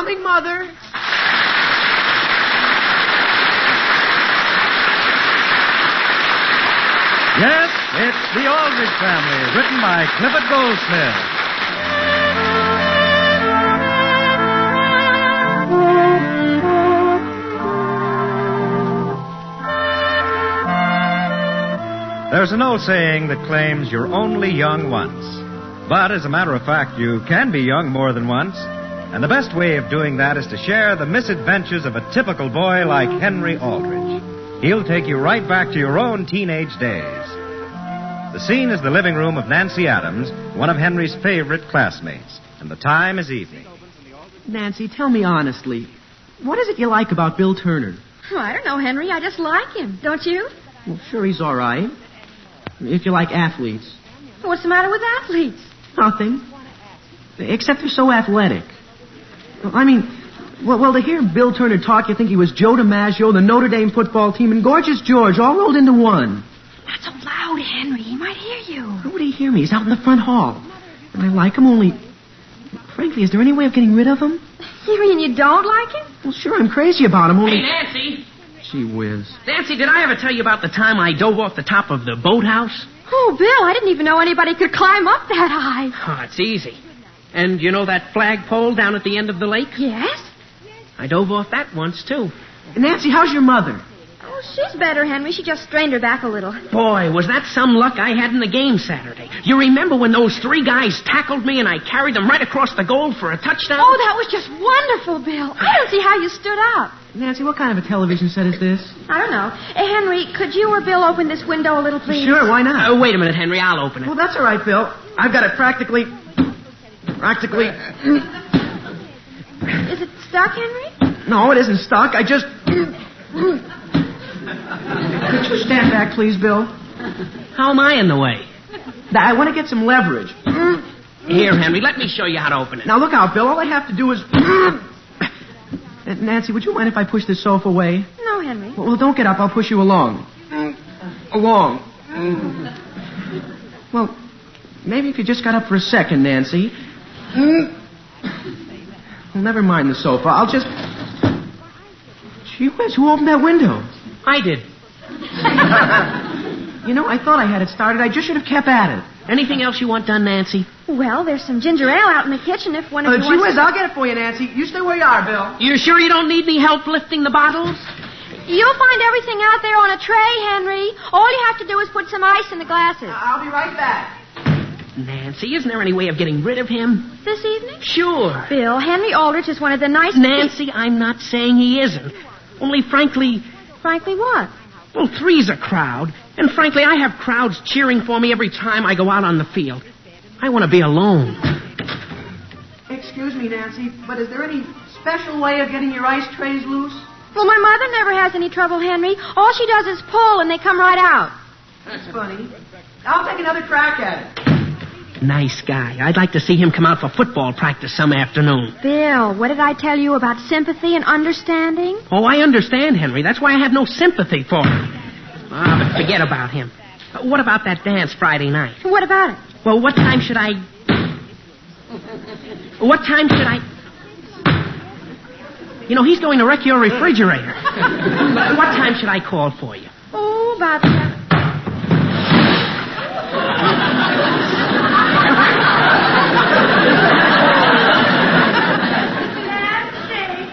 Coming, Mother. Yes, it's The Aldrich Family, written by Clifford Goldsmith. There's an old saying that claims you're only young once. But as a matter of fact, you can be young more than once. And the best way of doing that is to share the misadventures of a typical boy like Hen-ree Al-drich. He'll take you right back to your own teenage days. The scene is the living room of Nancy Adams, one of Henry's favorite classmates. And the time is evening. Nancy, tell me honestly, what is it you like about Bill Turner? Oh, I don't know, Henry. I just like him. Don't you? Well, sure, he's all right. If you like athletes. What's the matter with athletes? Nothing. Except they're so athletic. I mean, well, to hear Bill Turner talk, you think he was Joe DiMaggio, the Notre Dame football team, and Gorgeous George, all rolled into one. Not so loud, Henry. He might hear you. How would he hear me? He's out in the front hall. And I like him, only... Frankly, is there any way of getting rid of him? You mean you don't like him? Well, sure, I'm crazy about him, only... Hey, Nancy. Gee whiz. Nancy, did I ever tell you about the time I dove off the top of the boathouse? Oh, Bill, I didn't even know anybody could climb up that high. Oh, it's easy. And you know that flagpole down at the end of the lake? Yes? I dove off that once, too. Nancy, how's your mother? Oh, she's better, Henry. She just strained her back a little. Boy, was that some luck I had in the game Saturday. You remember when those three guys tackled me and I carried them right across the goal for a touchdown? Oh, that was just wonderful, Bill. I don't see how you stood up. Nancy, what kind of a television set is this? I don't know. Hey, Henry, could you or Bill open this window a little, please? Sure, why not? Wait a minute, Henry. I'll open it. Well, that's all right, Bill. I've got it practically... Is it stuck, Henry? No, it isn't stuck. I just... Could you stand back, please, Bill? How am I in the way? I want to get some leverage. Here, Henry, let me show you how to open it. Now, look out, Bill. All I have to do is... Nancy, would you mind if I push this sofa away? No, Henry. Well, don't get up. I'll push you along. Along. Well, maybe if you just got up for a second, Nancy. Well, never mind the sofa. I'll just... Gee whiz, who opened that window? I did. You know, I thought I had it started. I just should have kept at it. Anything else you want done, Nancy? Well, there's some ginger ale out in the kitchen if one of you Gee wants... whiz, I'll get it for you, Nancy. You stay where you are, Bill. You sure you don't need any help lifting the bottles? You'll find everything out there on a tray, Henry. All you have to do is put some ice in the glasses. I'll be right back. Nancy, isn't there any way of getting rid of him? This evening? Sure. Bill, Hen-ree Al-drich is one of the nicest... Nancy, I'm not saying he isn't. Only, frankly... Frankly, what? Well, three's a crowd. And frankly, I have crowds cheering for me every time I go out on the field. I want to be alone. Excuse me, Nancy, but is there any special way of getting your ice trays loose? Well, my mother never has any trouble, Henry. All she does is pull, and they come right out. That's funny. I'll take another crack at it. Nice guy. I'd like to see him come out for football practice some afternoon. Bill, what did I tell you about sympathy and understanding? Oh, I understand, Henry. That's why I have no sympathy for him. Ah, but forget about him. What about that dance Friday night? What about it? Well, what time should I... You know, he's going to wreck your refrigerator. What time should I call for you? Oh, about that. Nancy.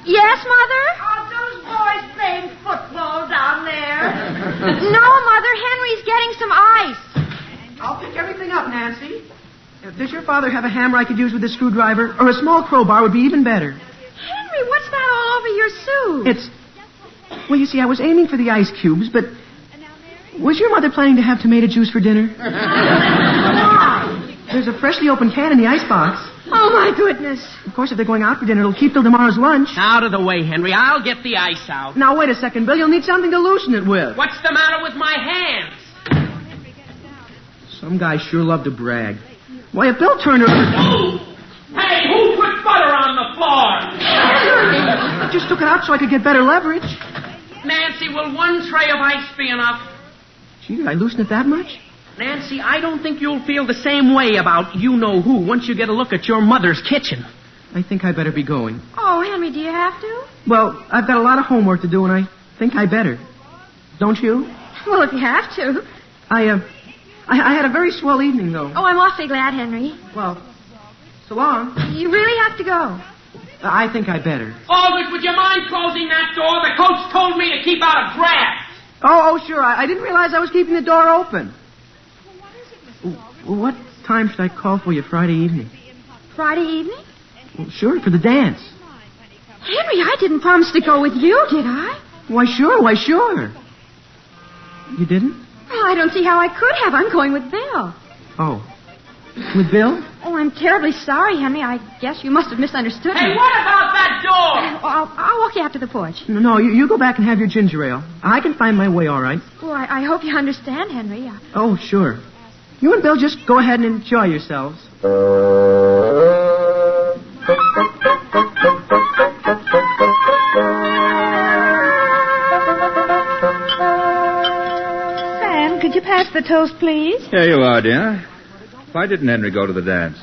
Yes, Mother? Are those boys playing football down there? No, Mother. Henry's getting some ice. I'll pick everything up, Nancy. Does your father have a hammer I could use with a screwdriver? Or a small crowbar would be even better. Henry, what's that all over your suit? It's... Well, you see, I was aiming for the ice cubes, but... Was your mother planning to have tomato juice for dinner? There's a freshly opened can in the icebox. Oh, my goodness. Of course, if they're going out for dinner, it'll keep till tomorrow's lunch. Out of the way, Henry. I'll get the ice out. Now, wait a second, Bill. You'll need something to loosen it with. What's the matter with my hands? Some guys sure love to brag. Why, if Bill Turner... Ooh! Hey, who put butter on the floor? I just took it out so I could get better leverage. Nancy, will one tray of ice be enough? Gee, did I loosen it that much? Nancy, I don't think you'll feel the same way about you-know-who once you get a look at your mother's kitchen. I think I better be going. Oh, Henry, do you have to? Well, I've got a lot of homework to do, and I think I better. Don't you? Well, if you have to. I had a very swell evening, though. Oh, I'm awfully glad, Henry. Well, so long. You really have to go. I think I better. Aldrich, would you mind closing that door? The coach told me to keep out of drafts. Oh, sure. I didn't realize I was keeping the door open. What time should I call for you Friday evening? Friday evening? Well, sure, for the dance. Henry, I didn't promise to go with you, did I? Why, sure. You didn't? Well, I don't see how I could have. I'm going with Bill. Oh. With Bill? Oh, I'm terribly sorry, Henry. I guess you must have misunderstood me. Hey, what about that door? I'll walk you out to the porch. No, you go back and have your ginger ale. I can find my way all right. Oh, I hope you understand, Henry. Oh, sure. You and Bill just go ahead and enjoy yourselves. Sam, could you pass the toast, please? Here you are, dear. Why didn't Henry go to the dance?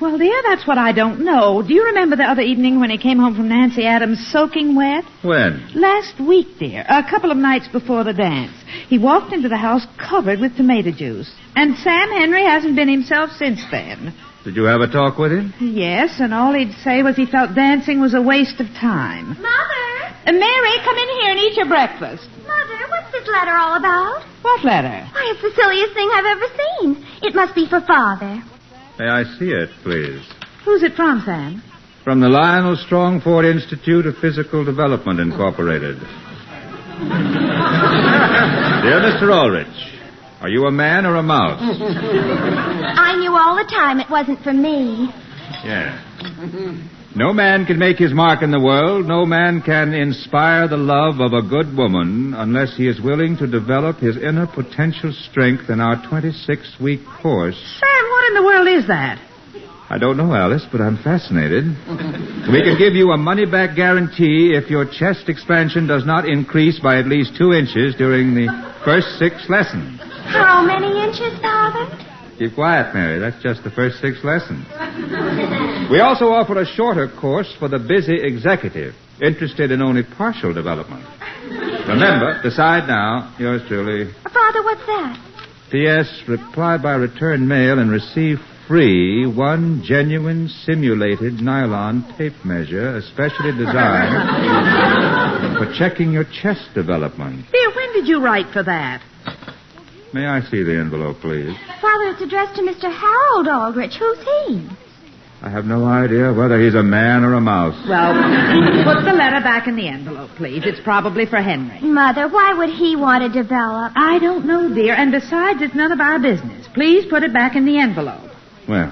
Well, dear, that's what I don't know. Do you remember the other evening when he came home from Nancy Adams soaking wet? When? Last week, dear. A couple of nights before the dance. He walked into the house covered with tomato juice. And Sam Henry hasn't been himself since then. Did you have a talk with him? Yes, and all he'd say was he felt dancing was a waste of time. Mother! Mary, come in here and eat your breakfast. Mother, what's this letter all about? What letter? Why, it's the silliest thing I've ever seen. It must be for Father. May I see it, please? Who's it from, Sam? From the Lionel Strongford Institute of Physical Development, Incorporated. Dear Mr. Aldrich, are you a man or a mouse? I knew all the time it wasn't for me. Yes. No man can make his mark in the world. No man can inspire the love of a good woman unless he is willing to develop his inner potential strength in our 26-week course. Sam, what in the world is that? I don't know, Alice, but I'm fascinated. We can give you a money-back guarantee if your chest expansion does not increase by at least 2 inches during the first 6 lessons. How many inches, Father? Keep quiet, Mary. That's just the first 6 lessons. We also offer a shorter course for the busy executive, interested in only partial development. Remember, decide now. Yours truly. Father, what's that? P.S. Reply by return mail and receive free 1 genuine simulated nylon tape measure, especially designed for checking your chest development. Dear, when did you write for that? May I see the envelope, please? Father, it's addressed to Mr. Harold Aldrich. Who's he? I have no idea whether he's a man or a mouse. Well, put the letter back in the envelope, please. It's probably for Henry. Mother, why would he want to develop? I don't know, dear. And besides, it's none of our business. Please put it back in the envelope. Well,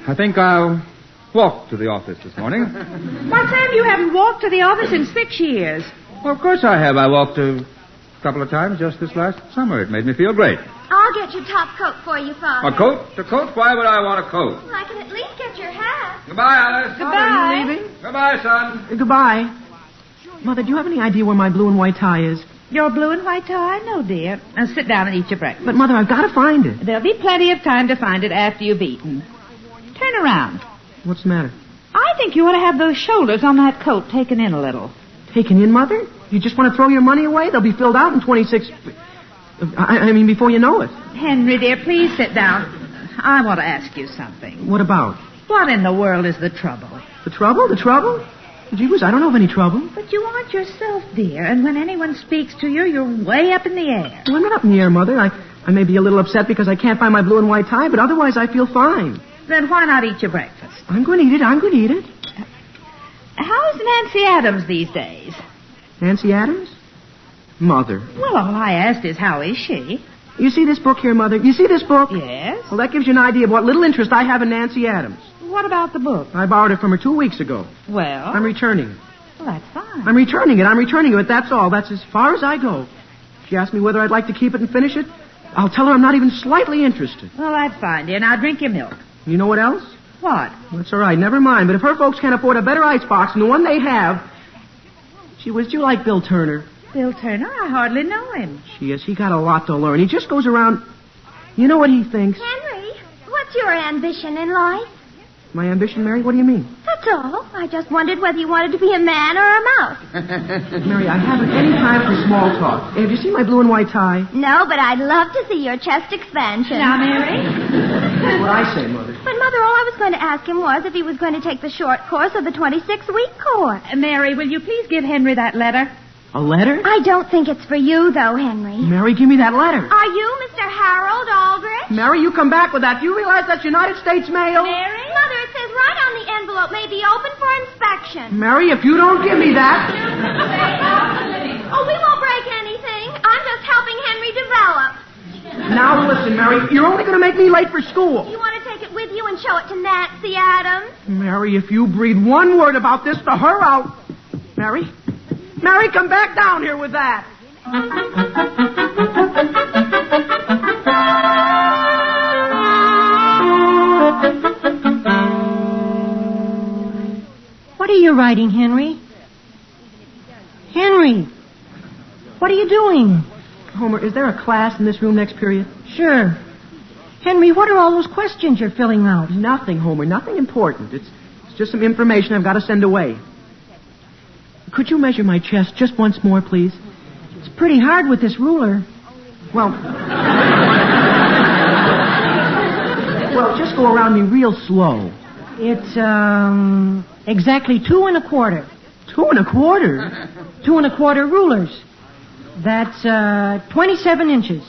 I think I'll walk to the office this morning. Why, Sam, you haven't walked to the office in 6 years. Well, of course I have. I walked a couple of times just this last summer. It made me feel great. I'll get your top coat for you, Father. A coat? A coat? Why would I want a coat? Well, I can at least get your hat. Goodbye, Alice. Father, are you leaving? Goodbye, son. Goodbye. Mother, do you have any idea where my blue and white tie is? Your blue and white tie? No, dear. Now sit down and eat your breakfast. But, Mother, I've got to find it. There'll be plenty of time to find it after you've eaten. Turn around. What's the matter? I think you ought to have those shoulders on that coat taken in a little. Taken in, Mother? You just want to throw your money away? They'll be filled out in 26... I mean, before you know it. Henry, dear, please sit down. I want to ask you something. What about? What in the world is the trouble? The trouble? The trouble? Gee whiz, I don't know of any trouble. But you aren't yourself, dear, and when anyone speaks to you, you're way up in the air. Well, I'm not up in the air, Mother. I may be a little upset because I can't find my blue and white tie, but otherwise I feel fine. Then why not eat your breakfast? I'm going to eat it. I'm going to eat it. How's Nancy Adams these days? Nancy Adams? Mother. Well, all I asked is, how is she? You see this book here, Mother? You see this book? Yes. Well, that gives you an idea of what little interest I have in Nancy Adams. What about the book? I borrowed it from her 2 weeks ago. Well? I'm returning it. Well, that's fine. I'm returning it, but that's all. That's as far as I go. She asked me whether I'd like to keep it and finish it. I'll tell her I'm not even slightly interested. Well, that's fine, dear. Now drink your milk. You know what else? What? That's all right. Never mind. But if her folks can't afford a better icebox than the one they have... Gee whiz, do you like Bill Turner? Bill Turner? I hardly know him. He got a lot to learn. He just goes around... You know what he thinks? Henry, what's your ambition in life? My ambition, Mary? What do you mean? That's all. I just wondered whether you wanted to be a man or a mouse. Mary, I haven't any time for small talk. Have you seen my blue and white tie? No, but I'd love to see your chest expansion. Now, Mary? That's what I say, Mother. But, Mother, all I was going to ask him was if he was going to take the short course or the 26-week course. Mary, will you please give Henry that letter? A letter? I don't think it's for you, though, Henry. Mary, give me that letter. Are you Mr. Harold Aldrich? Mary, you come back with that. Do you realize that's United States mail? Mary? Mother, it says right on the envelope, may be open for inspection. Mary, if you don't give me that... Oh, we won't break anything. I'm just helping Henry develop. Now listen, Mary, you're only going to make me late for school. You want to take it with you and show it to Nancy Adams? Mary, if you breathe one word about this to her, I'll... Mary, come back down here with that. What are you writing, Henry? Henry, what are you doing? Homer, is there a class in this room next period? Sure. Henry, what are all those questions you're filling out? Nothing, Homer, nothing important. It's just some information I've got to send away. Could you measure my chest just once more, please? It's pretty hard with this ruler. Well, just go around me real slow. It's, exactly 2 1/4. 2 1/4? 2 1/4 rulers. That's, 27 inches.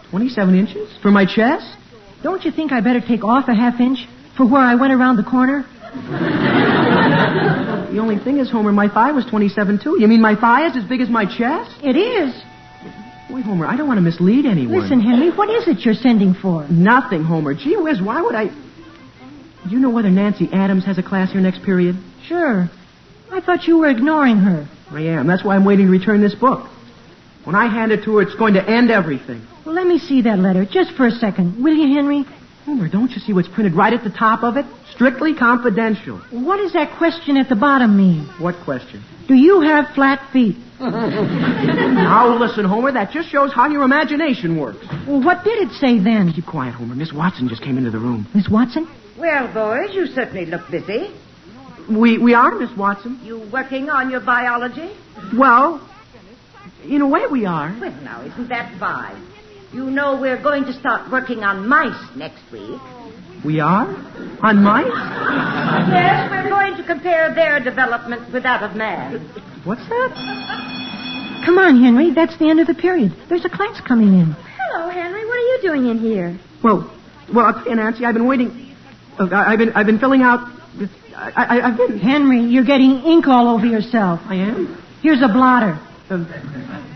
27 inches? For my chest? Don't you think I better take off a ½ inch for where I went around the corner? The only thing is, Homer, my thigh was 27, too. You mean my thigh is as big as my chest? It is. Wait, Homer, I don't want to mislead anyone. Listen, Henry, what is it you're sending for? Nothing, Homer. Gee whiz, why would I... Do you know whether Nancy Adams has a class here next period? Sure. I thought you were ignoring her. I am. That's why I'm waiting to return this book. When I hand it to her, it's going to end everything. Well, let me see that letter just for a second. Will you, Henry? Homer, don't you see what's printed right at the top of it? Strictly confidential. What does that question at the bottom mean? What question? Do you have flat feet? Now, listen, Homer, that just shows how your imagination works. Well, what did it say then? Keep quiet, Homer. Miss Watson just came into the room. Miss Watson? Well, boys, you certainly look busy. We are, Miss Watson. You working on your biology? Well, in a way we are. Well, now, isn't that fine? You know we're going to start working on mice next week. We are? On mice? Yes, we're going to compare their development with that of man. What's that? Come on, Henry. That's the end of the period. There's a class coming in. Hello, Henry. What are you doing in here? Well, I'll tell you, Nancy, I've been waiting. I've been filling out. I've been. Henry, you're getting ink all over yourself. I am? Here's a blotter.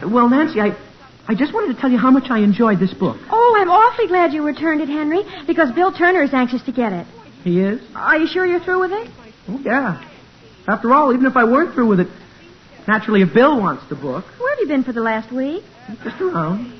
Well, Nancy, I just wanted to tell you how much I enjoyed this book. Oh, I'm awfully glad you returned it, Henry, because Bill Turner is anxious to get it. He is? Are you sure you're through with it? Oh, yeah. After all, even if I weren't through with it, naturally, if Bill wants the book. Where have you been for the last week? Just around.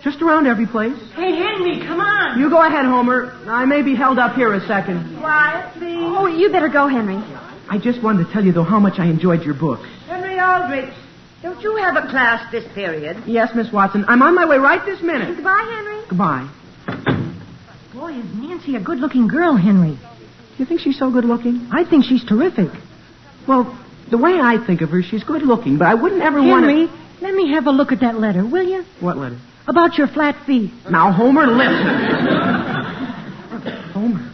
Just around every place. Hey, Henry, come on. You go ahead, Homer. I may be held up here a second. Quiet, please. Oh, you better go, Henry. I just wanted to tell you, though, how much I enjoyed your book. Hen-ree Al-drich, don't you have a class this period? Yes, Miss Watson. I'm on my way right this minute. Goodbye, Henry. Goodbye. Boy, is Nancy a good-looking girl, Henry. You think she's so good-looking? I think she's terrific. Well, the way I think of her, she's good-looking, but I wouldn't ever want to... Henry, let me have a look at that letter, will you? What letter? About your flat feet. Now, Homer, listen. Homer,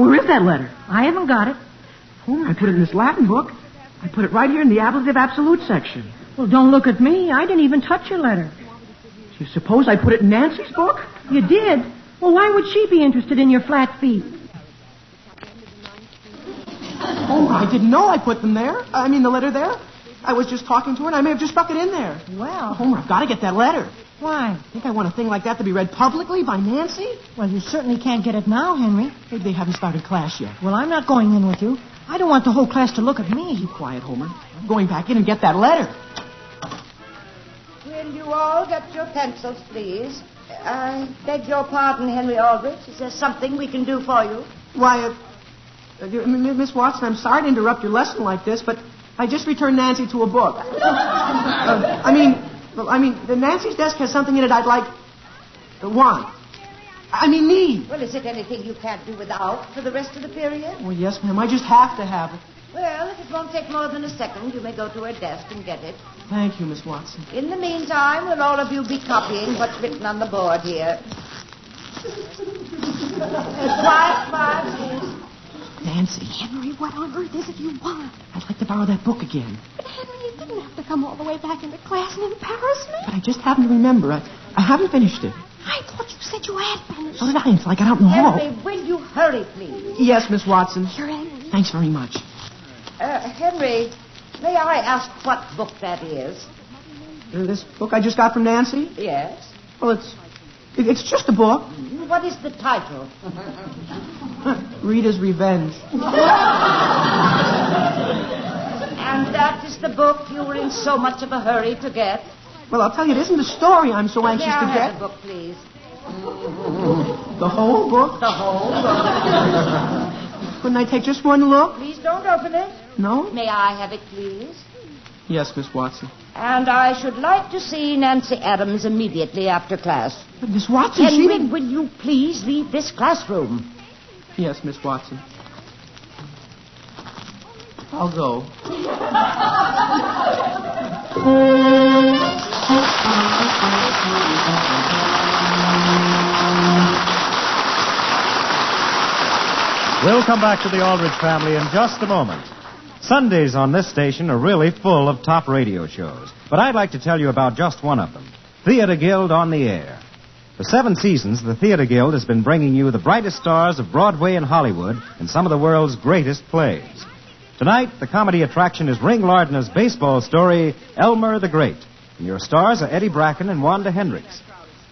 where is that letter? I haven't got it. Homer, I put it in this Latin book. I put it right here in the ablative absolute section. Well, don't look at me. I didn't even touch your letter. Do you suppose I put it in Nancy's book? You did? Well, why would she be interested in your flat feet? Homer, I didn't know I put them there. The letter there. I was just talking to her, and I may have just stuck it in there. Well... Homer, I've got to get that letter. Why? Think I want a thing like that to be read publicly by Nancy? Well, you certainly can't get it now, Henry. Maybe they haven't started class yet. Well, I'm not going in with you. I don't want the whole class to look at me. Keep quiet, Homer. I'm going back in and get that letter. Will you all get your pencils, please? I beg your pardon, Hen-ree Al-drich. Is there something we can do for you? Why, Miss Watson, I'm sorry to interrupt your lesson like this, but I just returned Nancy to a book. Nancy's desk has something in it I'd like... want. I mean me. Well, is it anything you can't do without for the rest of the period? Oh, yes, ma'am. I just have to have it. Well, if it won't take more than a second, you may go to her desk and get it. Thank you, Miss Watson. In the meantime, will all of you be copying what's written on the board here? Quiet, please. Nancy. Henry, what on earth is it you want? I'd like to borrow that book again. But, Henry, you didn't have to come all the way back into class and embarrass me. But I just happen to remember. I haven't finished it. I thought you said you had finished. So did I until I got out in the hall. Henry, will you hurry, please? Yes, Miss Watson. Here, Henry. Thanks very much. Henry, may I ask what book that is? This book I just got from Nancy? Yes. Well, it's just a book. What is the title? Rita's Revenge. And that is the book you were in so much of a hurry to get? Well, I'll tell you, it isn't the story I'm so anxious to May I get. have the book, please? The whole book? The whole book. Couldn't I take just one look? Please don't open it. No? May I have it, please? Yes, Miss Watson. And I should like to see Nancy Adams immediately after class. But Miss Watson, she Henry, didn't... will you please leave this classroom? Yes, Miss Watson. I'll go. We'll come back to the Aldrich family in just a moment. Sundays on this station are really full of top radio shows, but I'd like to tell you about just one of them, Theater Guild on the Air. For 7 seasons, the Theater Guild has been bringing you the brightest stars of Broadway and Hollywood in some of the world's greatest plays. Tonight, the comedy attraction is Ring Lardner's baseball story, Elmer the Great. And your stars are Eddie Bracken and Wanda Hendricks.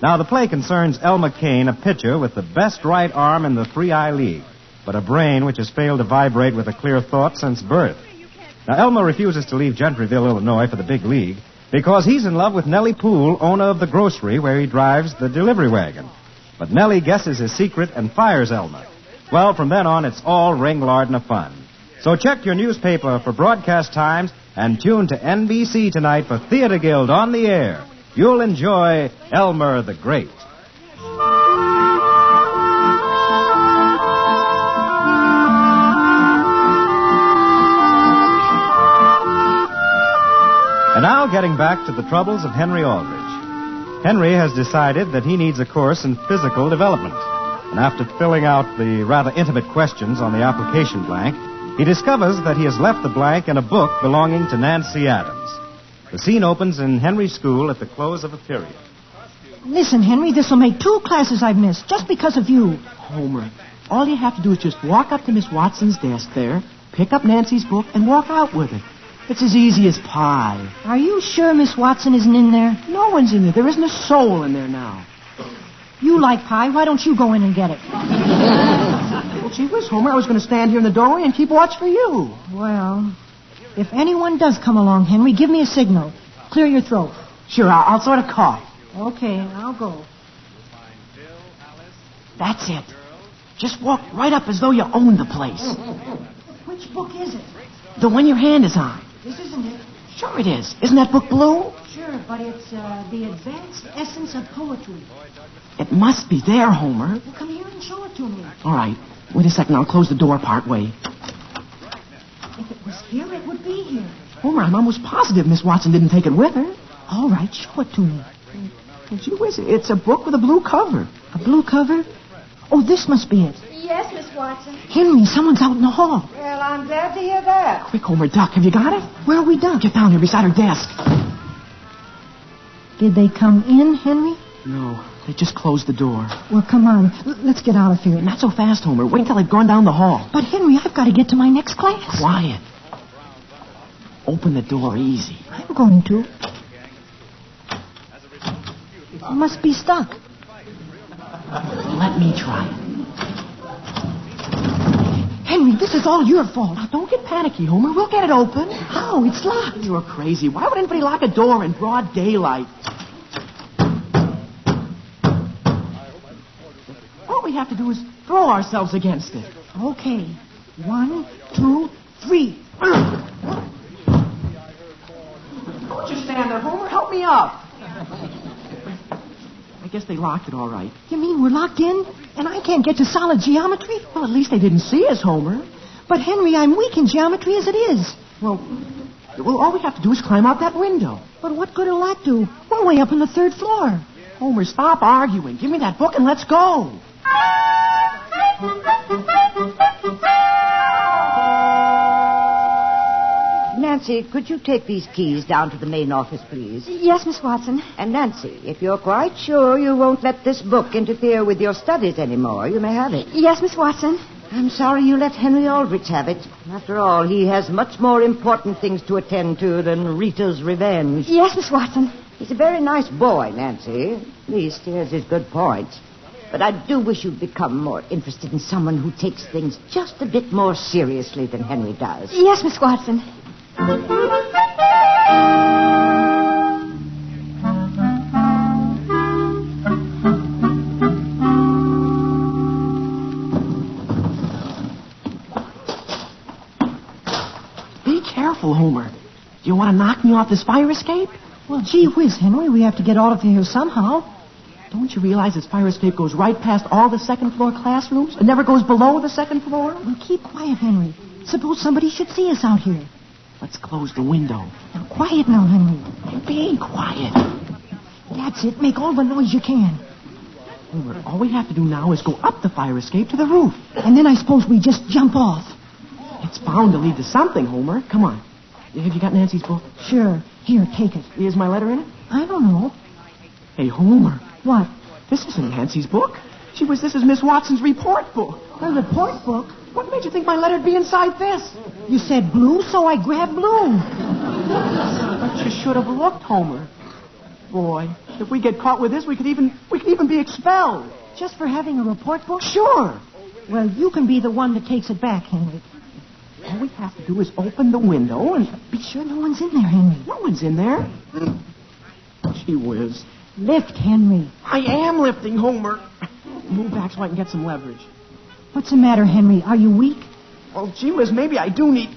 Now, the play concerns Elmer Kane, a pitcher with the best right arm in the 3-eye league, but a brain which has failed to vibrate with a clear thought since birth. Now, Elmer refuses to leave Gentryville, Illinois for the big league because he's in love with Nellie Poole, owner of the grocery where he drives the delivery wagon. But Nellie guesses his secret and fires Elmer. Well, from then on, it's all Ring Lardner fun. So check your newspaper for broadcast times and tune to NBC tonight for Theater Guild on the Air. You'll enjoy Elmer the Great. And now, getting back to the troubles of Hen-ree Al-drich. Henry has decided that he needs a course in physical development. And after filling out the rather intimate questions on the application blank, he discovers that he has left the blank in a book belonging to Nancy Adams. The scene opens in Henry's school at the close of a period. Listen, Henry, this will make 2 classes I've missed just because of you. Homer, all you have to do is just walk up to Miss Watson's desk there, pick up Nancy's book, and walk out with it. It's as easy as pie. Are you sure Miss Watson isn't in there? No one's in there. There isn't a soul in there now. You like pie. Why don't you go in and get it? Well, gee whiz, Homer, I was going to stand here in the doorway and keep watch for you. Well, if anyone does come along, Henry, give me a signal. Clear your throat. Sure, I'll sort of cough. Okay, I'll go. That's it. Just walk right up as though you owned the place. Which book is it? The one your hand is on. This isn't it. Sure it is. Isn't that book blue? Sure, but it's The Advanced Essence of Poetry. It must be there, Homer. Well, come here and show it to me. All right. Wait a second. I'll close the door part way. If it was here, it would be here. Homer, I'm almost positive Miss Watson didn't take it with her. All right, show it to me. Well, gee whiz, it's a book with a blue cover. A blue cover? Oh, this must be it. Yes, Miss Watson. Henry, someone's out in the hall. Well, I'm glad to hear that. Quick, Homer, duck. Have you got it? Where are we done? Get down here beside her desk. Did they come in, Henry? No, they just closed the door. Well, come on. Let's get out of here. Not so fast, Homer. Wait until they've gone down the hall. But, Henry, I've got to get to my next class. Quiet. Open the door easy. I'm going to. It must be stuck. Let me try it. Henry, this is all your fault. Now, don't get panicky, Homer. We'll get it open. How? It's locked. You're crazy. Why would anybody lock a door in broad daylight? All we have to do is throw ourselves against it. Okay. 1, 2, 3. Don't you stand there, Homer. Help me up. I guess they locked it all right. You mean we're locked in? And I can't get to solid geometry? Well, at least they didn't see us, Homer. But, Henry, I'm weak in geometry as it is. Well, all we have to do is climb out that window. But what good will that do? We're way up on the 3rd floor. Homer, stop arguing. Give me that book and let's go. Nancy, could you take these keys down to the main office, please? Yes, Miss Watson. And Nancy, if you're quite sure you won't let this book interfere with your studies anymore, you may have it. Yes, Miss Watson. I'm sorry you let Hen-ree Al-drich have it. After all, he has much more important things to attend to than Rita's revenge. Yes, Miss Watson. He's a very nice boy, Nancy. At least he has his good points. But I do wish you'd become more interested in someone who takes things just a bit more seriously than Henry does. Yes, Miss Watson. Be careful, Homer. Do you want to knock me off this fire escape? Well, gee whiz, Henry, we have to get out of here somehow. Don't you realize this fire escape goes right past all the second-floor classrooms? It never goes below the second floor? Well, keep quiet, Henry. Suppose somebody should see us out here. Let's close the window. Now, quiet now, Henry. I'm being quiet. That's it. Make all the noise you can. Homer, all we have to do now is go up the fire escape to the roof. And then I suppose we just jump off. It's bound to lead to something, Homer. Come on. Have you got Nancy's book? Sure. Here, take it. Is my letter in it? I don't know. Hey, Homer. What? This isn't Nancy's book. This is Miss Watson's report book. A report book? What made you think my letter'd be inside this? You said blue, so I grabbed blue. But you should have looked, Homer. Boy, if we get caught with this, we could even be expelled. Just for having a report book? Sure. Well, you can be the one that takes it back, Henry. All we have to do is open the window and... Be sure no one's in there, Henry. No one's in there. Gee whiz. Lift, Henry. I am lifting, Homer. Move back so I can get some leverage. What's the matter, Henry? Are you weak? Well, gee whiz, maybe I do need...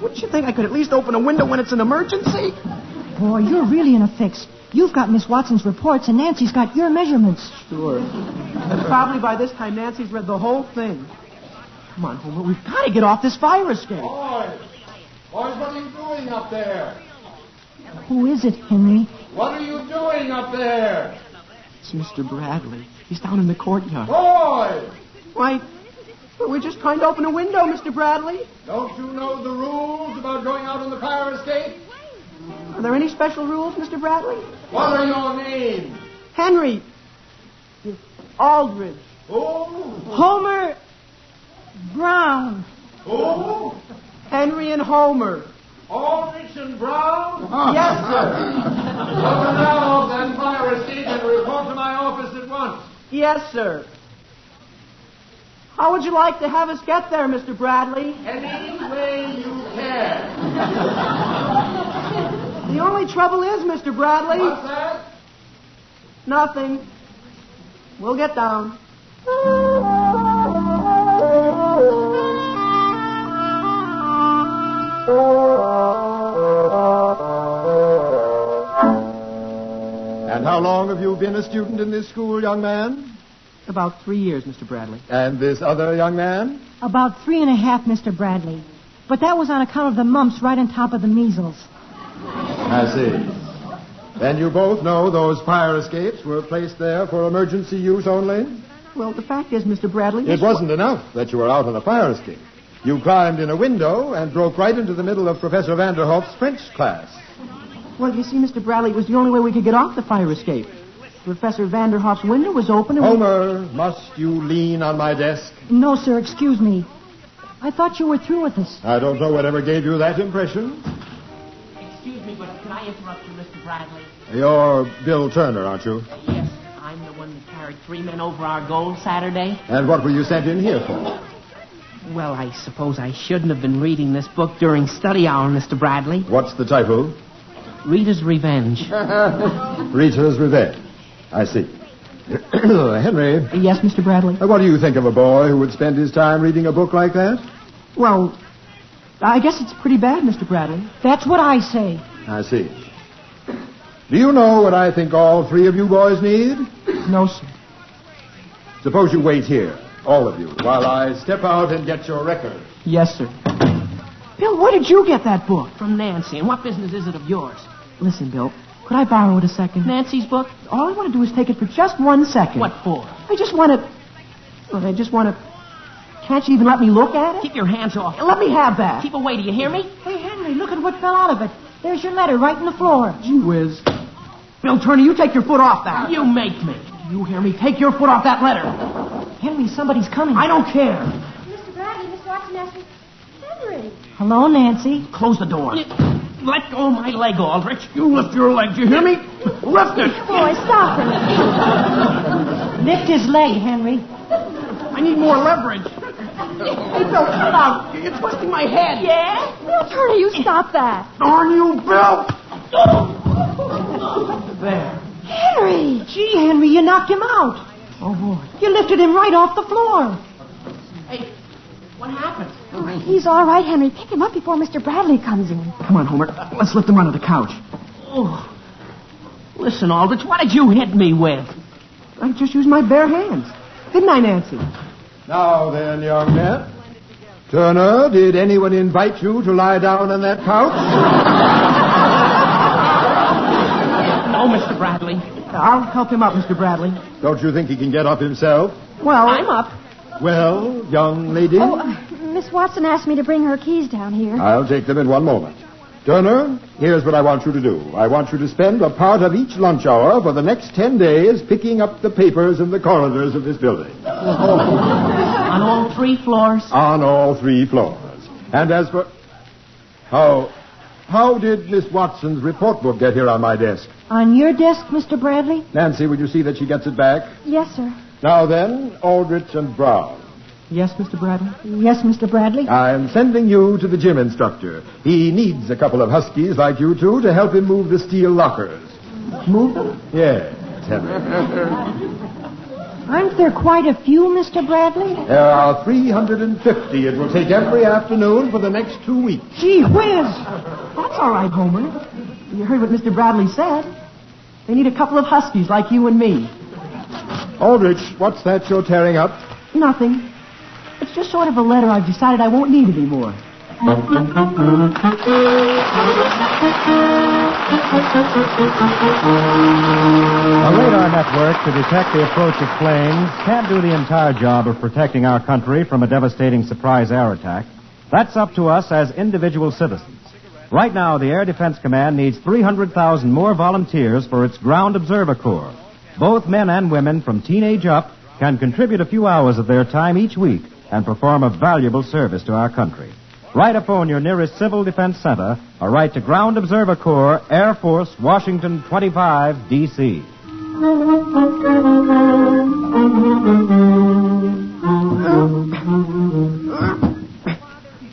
Wouldn't you think I could at least open a window when it's an emergency? Boy, you're really in a fix. You've got Miss Watson's reports, and Nancy's got your measurements. Sure. And probably by this time, Nancy's read the whole thing. Come on, Homer, we've got to get off this fire escape. Boys, what are you doing up there? Who is it, Henry? What are you doing up there? It's Mr. Bradley. He's down in the courtyard. Boys! Why, we're just trying to open a window, Mr. Bradley. Don't you know the rules about going out on the fire escape? Are there any special rules, Mr. Bradley? What are your names? Hen-ree Al-drich. Who? Homer Brown. Who? Henry and Homer. Aldrich and Brown? Yes, sir. Open now that fire escape and report to my office at once. Yes, sir. How would you like to have us get there, Mr. Bradley? Any way you can. The only trouble is, Mr. Bradley... What's that? Nothing. We'll get down. And how long have you been a student in this school, young man? About 3 years, Mr. Bradley. And this other young man? About 3.5, Mr. Bradley. But that was on account of the mumps right on top of the measles. I see. Then you both know those fire escapes were placed there for emergency use only? Well, the fact is, Mr. Bradley... It wasn't enough that you were out on a fire escape. You climbed in a window and broke right into the middle of Professor Vanderhoff's French class. Well, you see, Mr. Bradley, it was the only way we could get off the fire escape. Professor Vanderhoff's window was open and... Homer, must you lean on my desk? No, sir, excuse me. I thought you were through with us. I don't know whatever gave you that impression. Excuse me, but can I interrupt you, Mr. Bradley? You're Bill Turner, aren't you? Yes, I'm the one that carried 3 men over our goal Saturday. And what were you sent in here for? Well, I suppose I shouldn't have been reading this book during study hour, Mr. Bradley. What's the title? Rita's Revenge. Rita's Revenge. I see. Henry. Yes, Mr. Bradley? What do you think of a boy who would spend his time reading a book like that? Well, I guess it's pretty bad, Mr. Bradley. That's what I say. I see. Do you know what I think all 3 of you boys need? No, sir. Suppose you wait here, all of you, while I step out and get your record. Yes, sir. Bill, where did you get that book? From Nancy. And what business is it of yours? Listen, Bill, could I borrow it a second? Nancy's book? All I want to do is take it for just 1 second. What for? I just want to... Can't you even let me look at it? Keep your hands off. Let me have that. Keep away, do you hear me? Hey, Henry, look at what fell out of it. There's your letter right in the floor. Gee whiz. Bill Turner, you take your foot off that. You make me. You hear me? Take your foot off that letter. Henry, somebody's coming. I don't care. Mr. Bradley, Miss Watson asked me. Henry. Hello, Nancy. Close the door. Let go of my leg, Aldrich. You lift your leg. You hear me? Lift it. Boy, stop it. Lift his leg, Henry. I need more leverage. Hey, Bill, cut it out. You're twisting my head. Yeah? Bill Turner, you stop that. Darn you, Bill. There. Henry. Gee, Henry, you knocked him out. Oh, boy. You lifted him right off the floor. Hey, what happened? Oh, he's all right, Henry. Pick him up before Mr. Bradley comes in. Come on, Homer. Let's lift him onto the couch. Oh. Listen, Aldrich, what did you hit me with? I just used my bare hands. Didn't I, Nancy? Now then, young man. Turner, did anyone invite you to lie down on that couch? No, Mr. Bradley. I'll help him up, Mr. Bradley. Don't you think he can get up himself? Well, I'm up. Well, young lady? Oh, Miss Watson asked me to bring her keys down here. I'll take them in 1 moment. Turner, here's what I want you to do. I want you to spend a part of each lunch hour for the next 10 days picking up the papers in the corridors of this building. On all 3 floors? On all 3 floors. And as for... How did Miss Watson's report book get here on my desk? On your desk, Mr. Bradley? Nancy, will you see that she gets it back? Yes, sir. Now then, Aldrich and Brown. yes, Mr. Bradley? Yes, Mr. Bradley. I'm sending you to the gym instructor. He needs a couple of huskies like you two to help him move the steel lockers. Move them? Yes, Henry. Aren't there quite a few, Mr. Bradley? There are 350 it will take every afternoon for the next 2 weeks. Gee whiz! That's all right, Homer. You heard what Mr. Bradley said. They need a couple of huskies like you and me. Aldrich, what's that you're tearing up? Nothing. It's just sort of a letter I've decided I won't need anymore. A radar network to detect the approach of planes can't do the entire job of protecting our country from a devastating surprise air attack. That's up to us as individual citizens. Right now, the Air Defense Command needs 300,000 more volunteers for its Ground Observer Corps. Both men and women from teenage up can contribute a few hours of their time each week and perform a valuable service to our country. Write a phone your nearest Civil Defense Center or write to Ground Observer Corps, Air Force, Washington 25, D.C.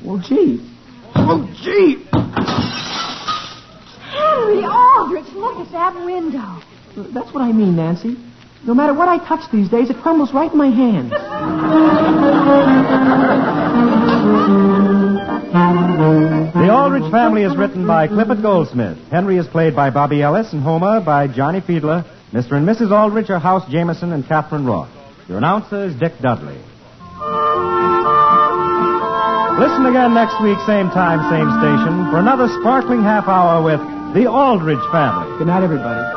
Well, gee. Oh, gee. Henry Aldrich, look at that window. That's what I mean, Nancy. No matter what I touch these days, it crumbles right in my hand. The Aldrich Family is written by Clifford Goldsmith. Henry is played by Bobby Ellis and Homer by Johnny Fiedler. Mr. and Mrs. Aldrich are House Jameson and Catherine Roth. Your announcer is Dick Dudley. Listen again next week, same time, same station, for another sparkling half hour with The Aldrich Family. Good night, everybody.